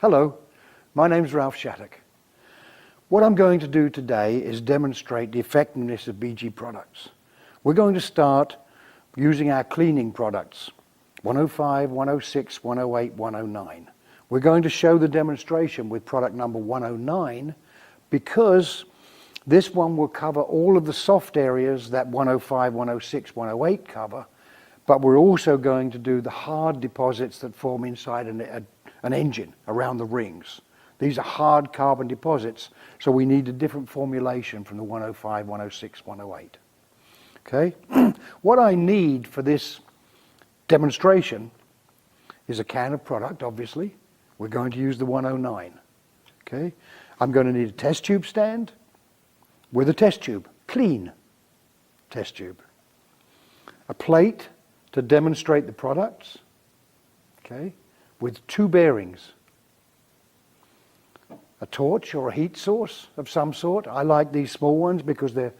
Hello, my name's Ralph Shatook. What I'm going to do today is demonstrate the effectiveness of BG products. We're going to start using our cleaning products, 105, 106, 108, 109. We're going to show the demonstration with product number 109 because this one will cover all of the soft areas that 105, 106, 108 cover, but we're also going to do the hard deposits that form inside an engine around the rings. These are hard carbon deposits, so we need a different formulation from the 105, 106, 108. Okay? What I need for this demonstration is a can of product, obviously. We're going to use the 109. Okay? I'm going to need a test tube stand with a test tube, clean test tube. A plate to demonstrate the products, okay, with 2 bearings. A torch or a heat source of some sort. I like these small ones because they're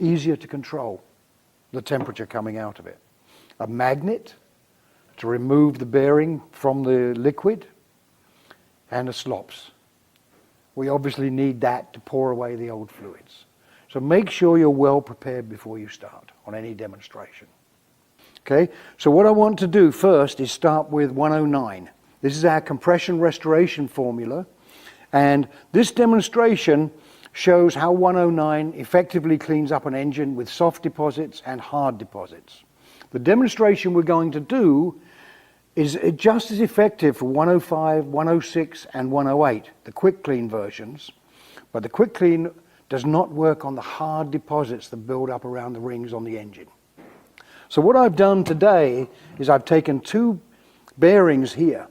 easier to control the temperature coming out of it. A magnet to remove the bearing from the liquid, and a slops. We obviously need that to pour away the old fluids. So make sure you're well prepared before you start on any demonstration. Okay, so what I want to do first is start with 109. This is our compression restoration formula, and this demonstration shows how 109 effectively cleans up an engine with soft deposits and hard deposits. The demonstration we're going to do is just as effective for 105, 106 and 108, the quick clean versions, but the quick clean does not work on the hard deposits that build up around the rings on the engine. So what I've done today is I've taken 2 bearings here.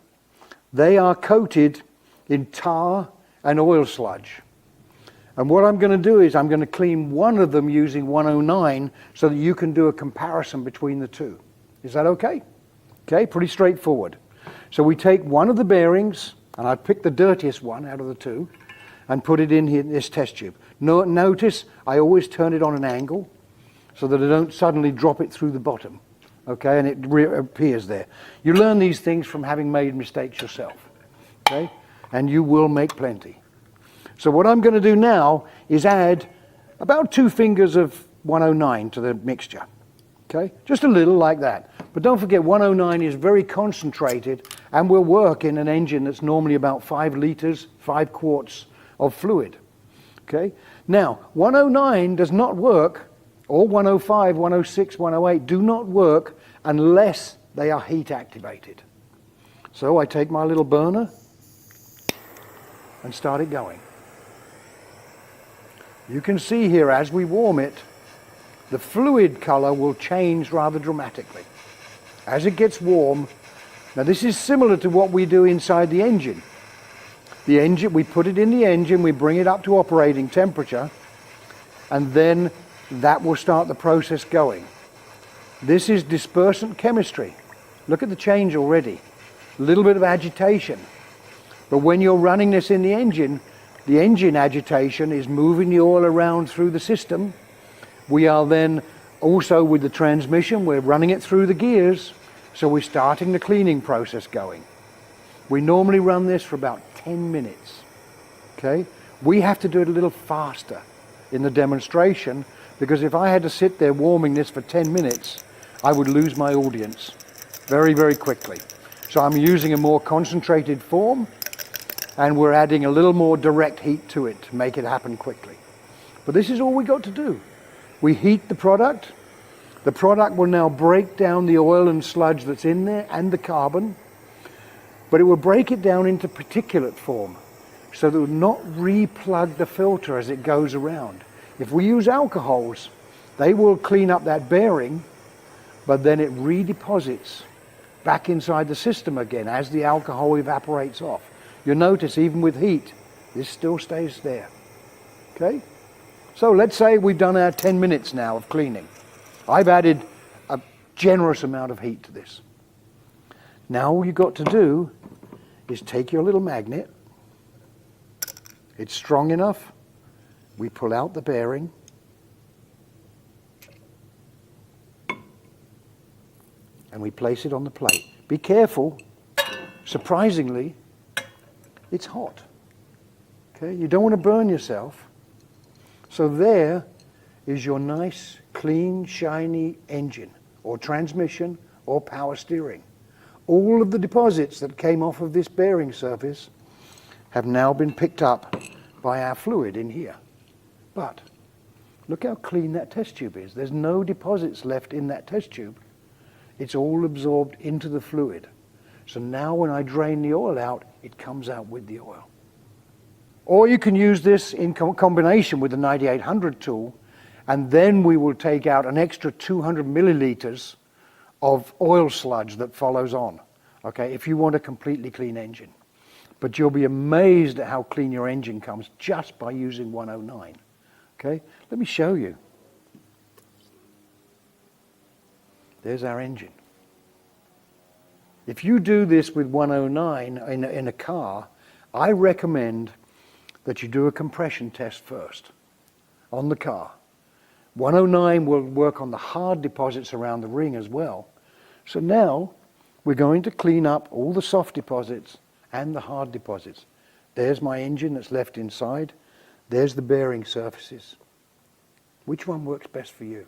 They are coated in tar and oil sludge. And what I'm going to do is I'm going to clean one of them using 109 so that you can do a comparison between the 2. Is that okay? Okay, pretty straightforward. So we take one of the bearings, and I pick the dirtiest one out of the 2, and put it in here in this test tube. Notice I always turn it on an angle so that I don't suddenly drop it through the bottom. Okay, and it reappears there. You learn these things from having made mistakes yourself. Okay, and you will make plenty. So what I'm going to do now is add about 2 fingers of 109 to the mixture. Okay, just a little like that. But don't forget 109 is very concentrated and will work in an engine that's normally about 5 liters, 5 quarts of fluid. Okay, now 109 does not work, or 105, 106, 108 do not work unless they are heat activated. So I take my little burner and start it going. You can see here as we warm it, the fluid color will change rather dramatically as it gets warm. Now this is similar to what we do inside the engine. The engine, we put it in the engine, we bring it up to operating temperature, and then that will start the process going. This is dispersant chemistry. Look at the change already. A little bit of agitation. But when you're running this in the engine agitation is moving the oil around through the system. We are then also with the transmission, we're running it through the gears, so we're starting the cleaning process going. We normally run this for about 10 minutes. Okay? We have to do it a little faster in the demonstration because if I had to sit there warming this for 10 minutes, I would lose my audience very, very quickly. So I'm using a more concentrated form, and we're adding a little more direct heat to it to make it happen quickly. But this is all we got to do. We heat the product. The product will now break down the oil and sludge that's in there and the carbon, but it will break it down into particulate form so that it will not re-plug the filter as it goes around. If we use alcohols, they will clean up that bearing, but then it redeposits back inside the system again as the alcohol evaporates off. You'll notice even with heat, this still stays there. Okay? So let's say we've done our 10 minutes now of cleaning. I've added a generous amount of heat to this. Now all you've got to do is take your little magnet. It's strong enough. We pull out the bearing. And we place it on the plate. Be careful. Surprisingly, it's hot. Okay, you don't want to burn yourself. So there is your nice, clean, shiny engine, or transmission, or power steering. All of the deposits that came off of this bearing surface have now been picked up by our fluid in here. But look how clean that test tube is. There's no deposits left in that test tube. It's all absorbed into the fluid. So now when I drain the oil out, it comes out with the oil. Or you can use this in combination with the 9800 tool, and then we will take out an extra 200 milliliters of oil sludge that follows on, okay, if you want a completely clean engine. But you'll be amazed at how clean your engine comes just by using 109. Okay, let me show you. There's our engine. If you do this with 109 in a car, I recommend that you do a compression test first on the car. 109 will work on the hard deposits around the ring as well. So now we're going to clean up all the soft deposits and the hard deposits. There's my engine that's left inside. There's the bearing surfaces. Which one works best for you?